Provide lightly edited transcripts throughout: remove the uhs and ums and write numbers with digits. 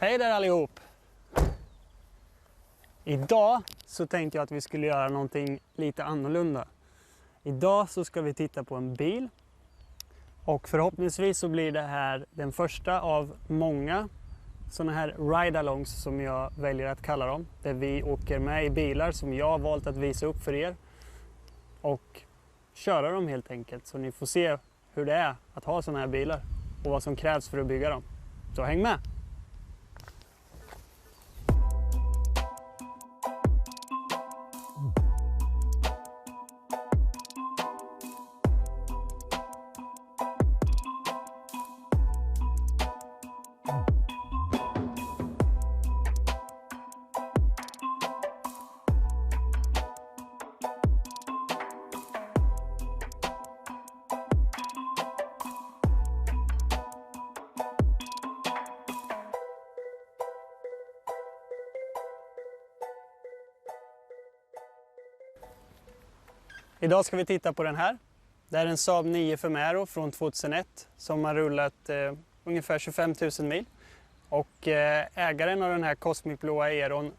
Hej där allihop! Idag så tänkte jag att vi skulle göra någonting lite annorlunda. Idag så ska vi titta på en bil. Och förhoppningsvis så blir det här den första av många sådana här ride-alongs som jag väljer att kalla dem. Där vi åker med i bilar som jag har valt att visa upp för er. Och köra dem helt enkelt. Så ni får se hur det är att ha sådana här bilar. Och vad som krävs för att bygga dem. Så häng med! Idag ska vi titta på den här. Det är en Saab 9 Femero från 2001 som har rullat ungefär 25 000 mil. Och ägaren av den här Cosmic Blue Aeron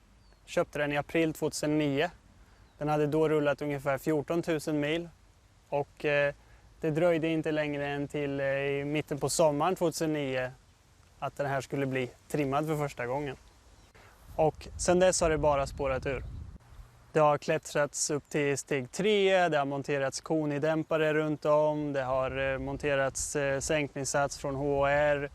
köpte den i april 2009. Den hade då rullat ungefär 14 000 mil. Och det dröjde inte längre än till i mitten på sommaren 2009 att den här skulle bli trimmad för första gången. Och sen dess har det bara spårat ur. Det har klättrats upp till steg 3, det har monterats konidämpare runt om, det har monterats sänkningssats från HR,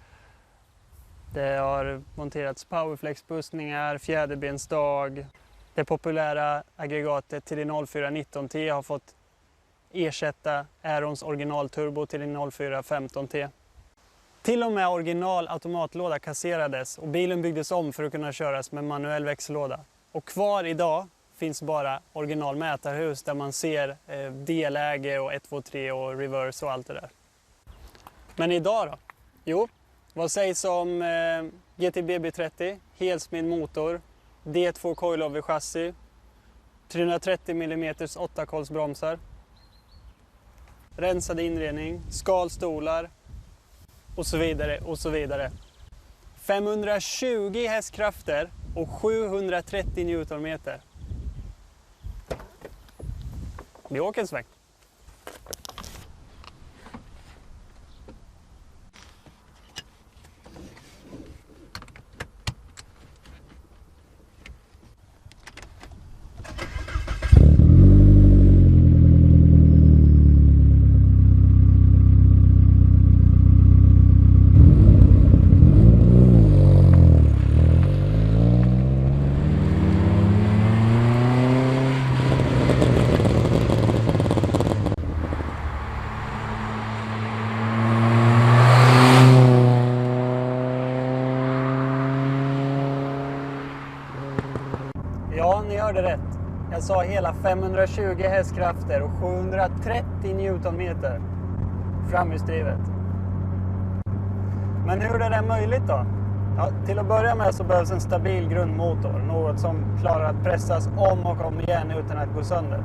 det har monterats powerflex-bussningar, fjäderbensdag. Det populära aggregatet till 0419T har fått ersätta Aerons originalturbo till 0415T. Till och med original automatlåda kasserades och bilen byggdes om för att kunna köras med manuell växellåda. Och kvar idag finns bara original mätarhus där man ser D-läge och 1, 2, 3 och reverse och allt det där. Men idag då? Jo, vad sägs om GTBB30, helsmidd motor, D2 coilover chassi, 330 mm 8-kolsbromsar, rensad inredning, skalstolar och så vidare och så vidare. 520 hästkrafter och 730 newtonmeter. Vi åker en sväng. Ja, ni hörde rätt. Jag sa hela 520 hästkrafter och 730 newtonmeter framhjulsdrivet. Men hur är det möjligt då? Ja, till att börja med så behövs en stabil grundmotor. Något som klarar att pressas om och om igen utan att gå sönder.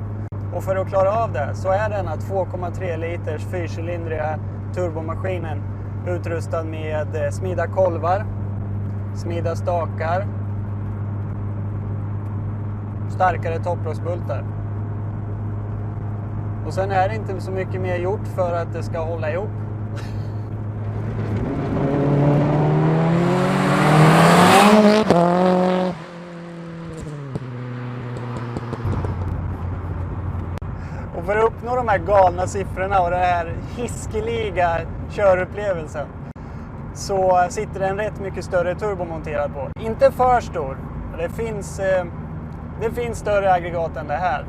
Och för att klara av det så är denna 2,3 liters fyrcylindriga turbomaskinen utrustad med smida kolvar, smida stakar, starkare topplåsbultar. Och sen är det inte så mycket mer gjort för att det ska hålla ihop. Och för att uppnå de här galna siffrorna och den här hiskeliga körupplevelsen så sitter det en rätt mycket större turbo monterad på. Inte för stor. Det finns större aggregat än det här.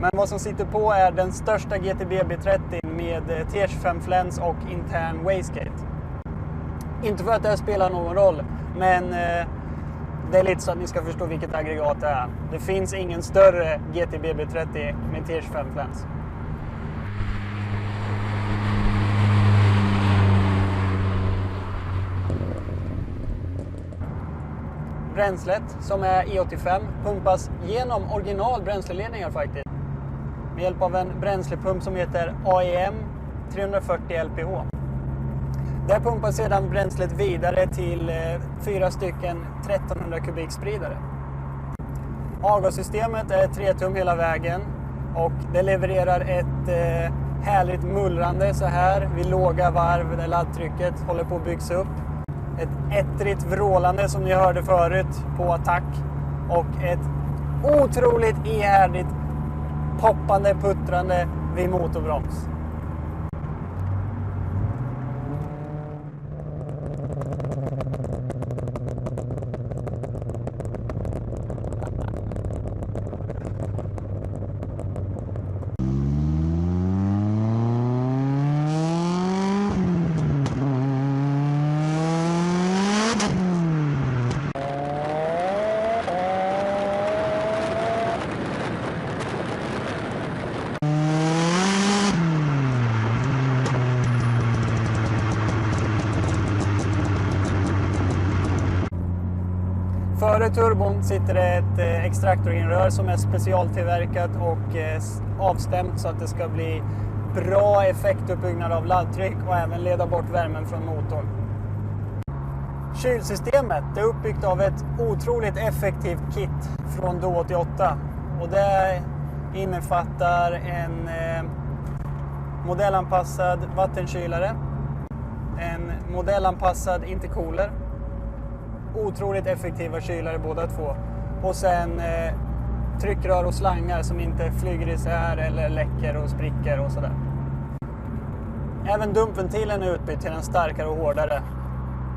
Men vad som sitter på är den största GTBB30 med T25-fläns och intern wastegate. Inte för att det spelar någon roll, men det är lite så att ni ska förstå vilket aggregat det är. Det finns ingen större GTBB30 med T25-fläns. Bränslet, som är E85, pumpas genom original bränsleledningar faktiskt. Med hjälp av en bränslepump som heter AEM 340 LPH. Där pumpas sedan bränslet vidare till 4 stycken 1300 kubikspridare. Avgassystemet är 3 tum hela vägen och det levererar ett härligt mullrande så här vid låga varv där laddtrycket håller på att byggas upp. Ett ettrigt vrålande som ni hörde förut på attack och ett otroligt ihärdigt poppande puttrande vid motorbroms. Före turbon sitter det ett extraktorinrör som är specialtillverkat och avstämt så att det ska bli bra effektuppbyggnad av laddtryck och även leda bort värmen från motorn. Kylsystemet är uppbyggt av ett otroligt effektivt kit från Do 88 och det innefattar en modellanpassad vattenkylare, en modellanpassad intercooler, otroligt effektiva kylare båda två. Och sen tryckrör och slangar som inte flyger isär eller läcker och spricker och sådär. Även dumpventilen är utbytt till en starkare och hårdare.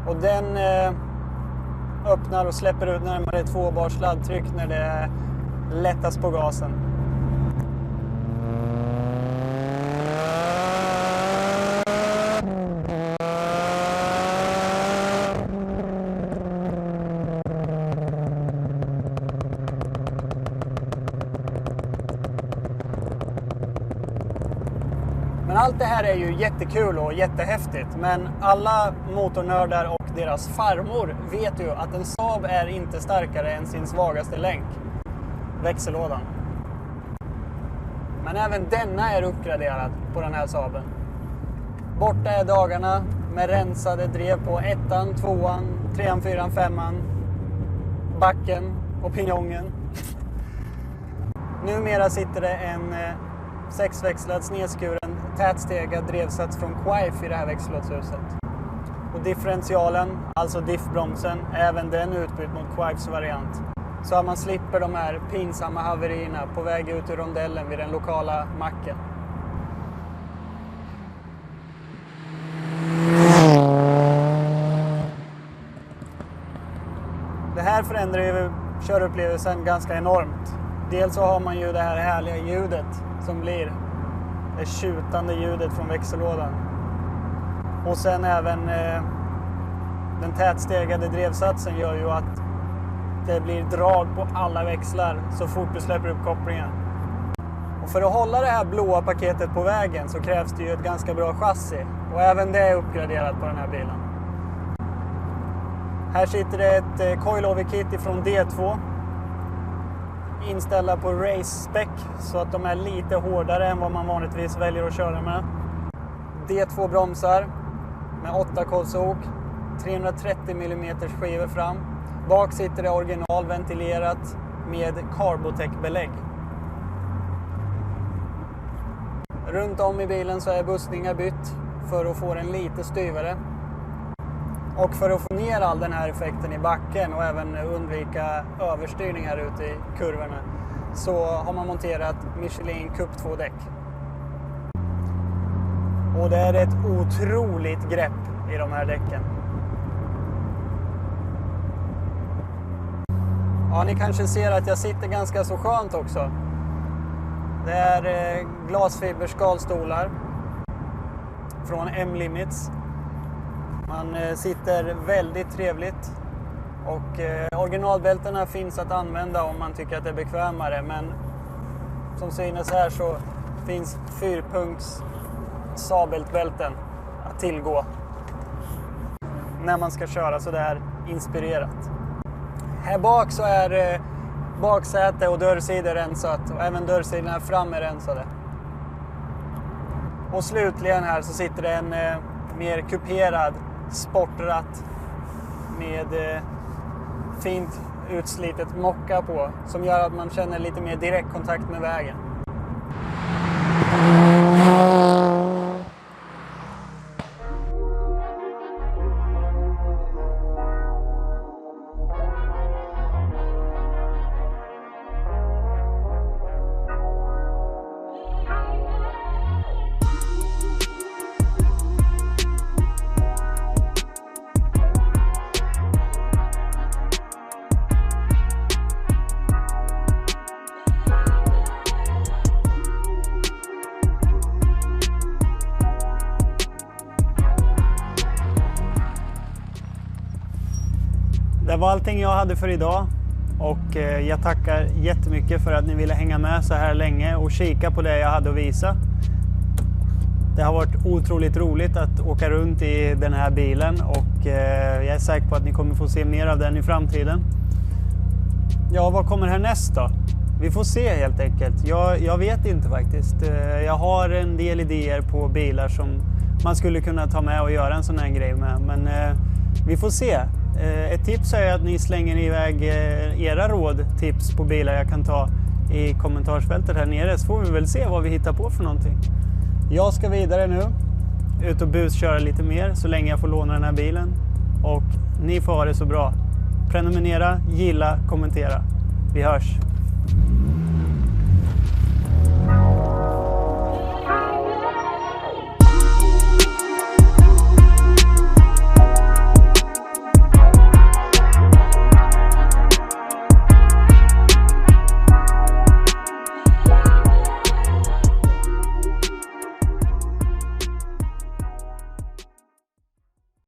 Och den öppnar och släpper ut närmare 2 bars laddtryck när det lättas på gasen. Men allt det här är ju jättekul och jättehäftigt, men alla motornördar och deras farmor vet ju att en Saab är inte starkare än sin svagaste länk, växellådan. Men även denna är uppgraderad på den här Saaben. Borta är dagarna med rensade drev på 1:an, 2:an, 3:an, 4:an, 5:an, backen och pinjongen. Numera sitter det en 6-växlad snedskuren tätstegad drevsats från Quaife i det här växellådshuset. Och differentialen, alltså diffbromsen, även den utbytt mot Quaifes variant. Så att man slipper de här pinsamma haverierna på väg ut ur rondellen vid den lokala macken. Det här förändrar ju körupplevelsen ganska enormt. Dels så har man ju det här härliga ljudet som blir det tjutande ljudet från växellådan. Och sen även den tätstegade drevsatsen gör ju att det blir drag på alla växlar så fort du släpper upp kopplingen. Och för att hålla det här blåa paketet på vägen så krävs det ju ett ganska bra chassi. Och även det är uppgraderat på den här bilen. Här sitter det ett coilover-kit ifrån D2. Inställda på race spec så att de är lite hårdare än vad man vanligtvis väljer att köra med. D2 bromsar med 8 kolsok, 330 mm skivor fram. Bak sitter det originalventilerat med Carbotec-belägg. Runt om i bilen så är bussningar bytt för att få den lite styvare. Och för att få ner all den här effekten i backen och även undvika överstyrningar ute i kurvorna så har man monterat Michelin Cup 2-däck. Och det är ett otroligt grepp i de här däcken. Ja, ni kanske ser att jag sitter ganska så skönt också. Det är glasfiber skalstolar från M-Limits. Man sitter väldigt trevligt och originalbältena finns att använda om man tycker att det är bekvämare, men som synes här så finns 4-punkts Saab-bälten att tillgå när man ska köra så där inspirerat. Här bak så är baksäte och dörrsidor rensat och även dörrsidorna fram är rensade. Och slutligen här så sitter det en mer kuperad sportratt med fint utslitet mocka på som gör att man känner lite mer direktkontakt med vägen. Det var allting jag hade för idag och jag tackar jättemycket för att ni ville hänga med så här länge och kika på det jag hade att visa. Det har varit otroligt roligt att åka runt i den här bilen och jag är säker på att ni kommer få se mer av den i framtiden. Ja, vad kommer härnäst då? Vi får se helt enkelt. Jag vet inte faktiskt. Jag har en del idéer på bilar som man skulle kunna ta med och göra en sån här grej med. Men vi får se. Ett tips är att ni slänger iväg era råd, tips på bilar jag kan ta i kommentarsfältet här nere. Så får vi väl se vad vi hittar på för någonting. Jag ska vidare nu. Ut och busköra lite mer så länge jag får låna den här bilen. Och ni får ha det så bra. Prenumerera, gilla, kommentera. Vi hörs!